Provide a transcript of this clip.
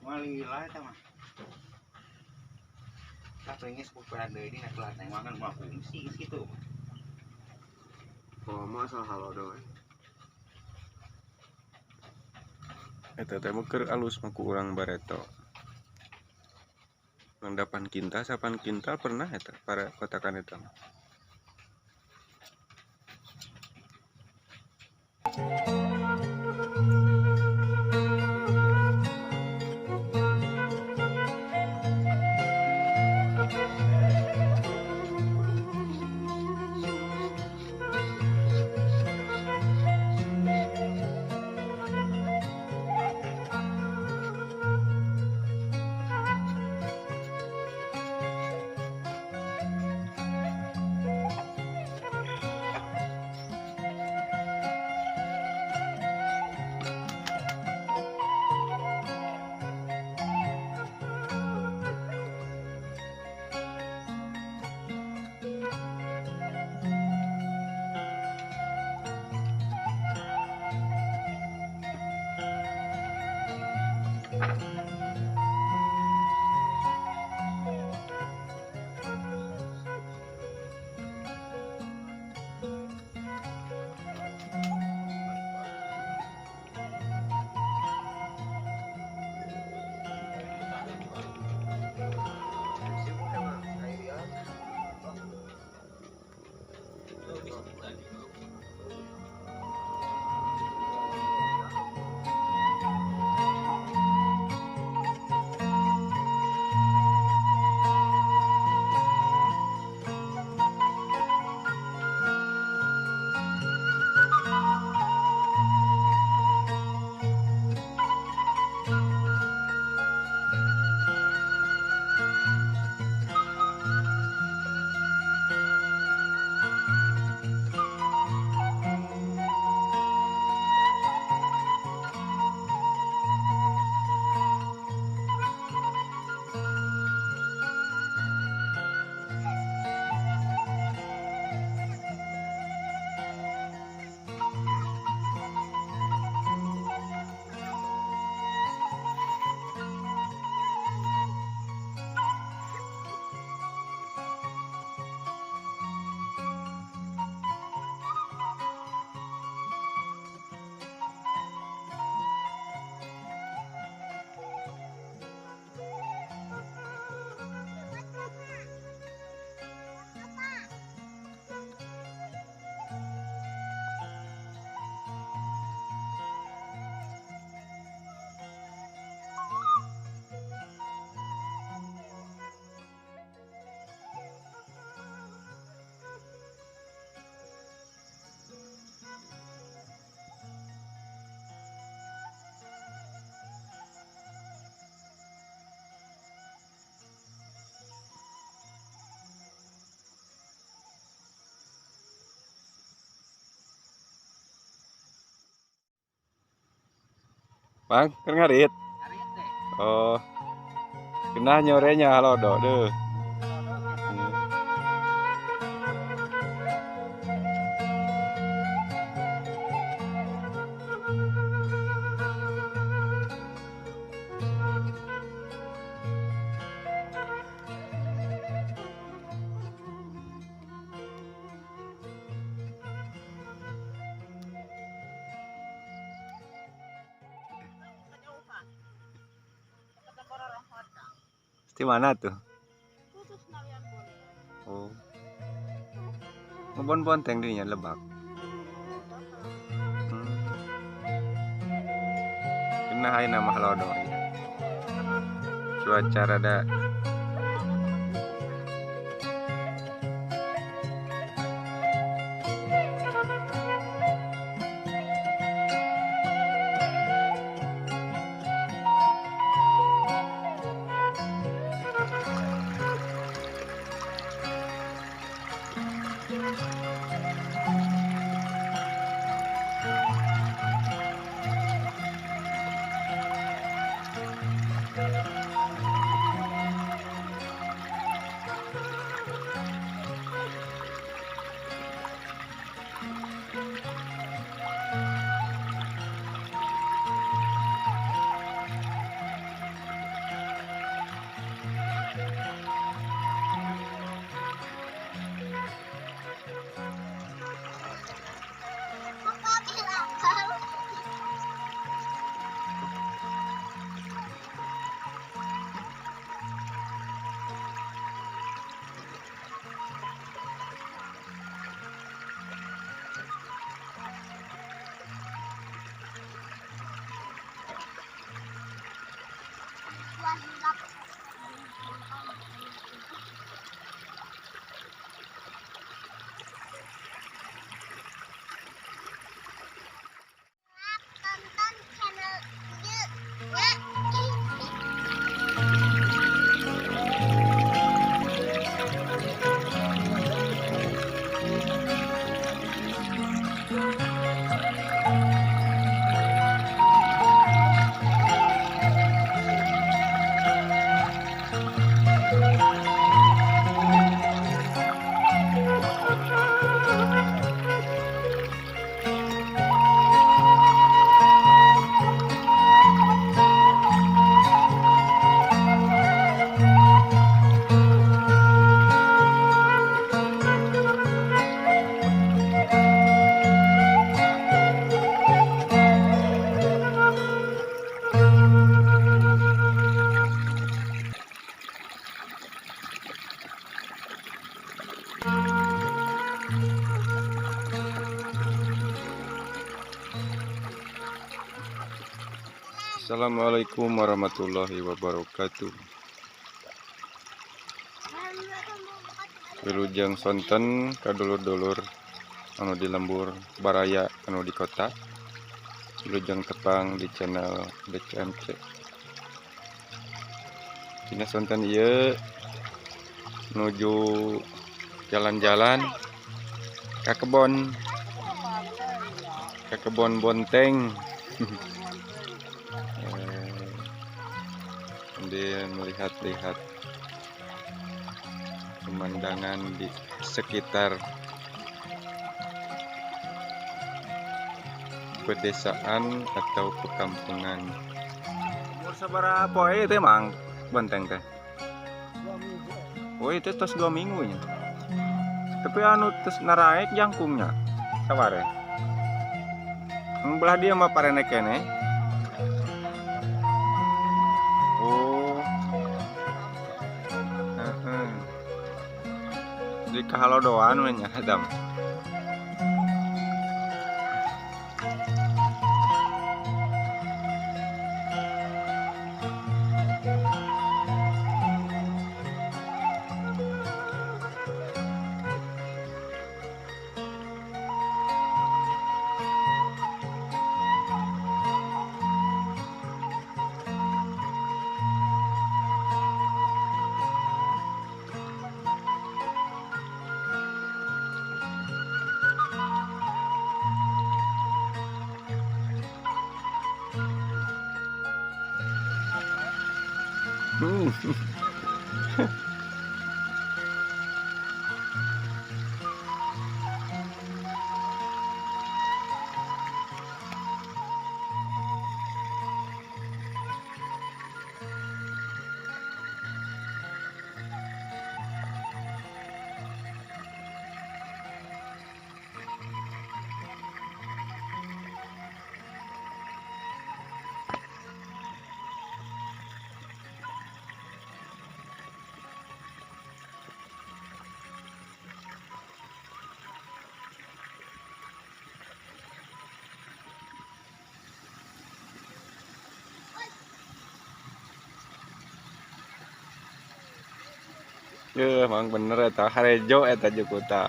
Malila eta mah. Kapengnya sepupuran deui dina kelas teh makan mah fungsi gitu. Oh, mah asal halodo. Eta teh mah keur alus mah ku urang bareto. Ngandapan kintal, sapan kintal pernah eta para kotakan eta mah. Bang, keur ngarit. Oh. Kenah nyorenya halodo deuh. Di mana tuh? Oh. Ngebon bonteng dinya Lebak. Kena hai nama halodo. Cuaca rada Assalamualaikum warahmatullahi wabarakatuh. Wilujeng sonten kadulur-dulur anu di lembur baraya anu di kota. Wilujeng tepang di channel DCMC. Dina sonten ieu menuju jalan-jalan ke kebon bonteng. Sambil melihat-lihat pemandangan di sekitar pedesaan atau perkampungan. Umur sabaraha poe teh mang bonteng teh? 2 minggu. Oh itu tos 2 minggunya. Tapi anu tos naraek jangkungnya sabare. Belah dia mah parenek keneh. Oh. Heeh. Di kahalodoan we nya adam. Mang bener eta harejo eta Jukuta.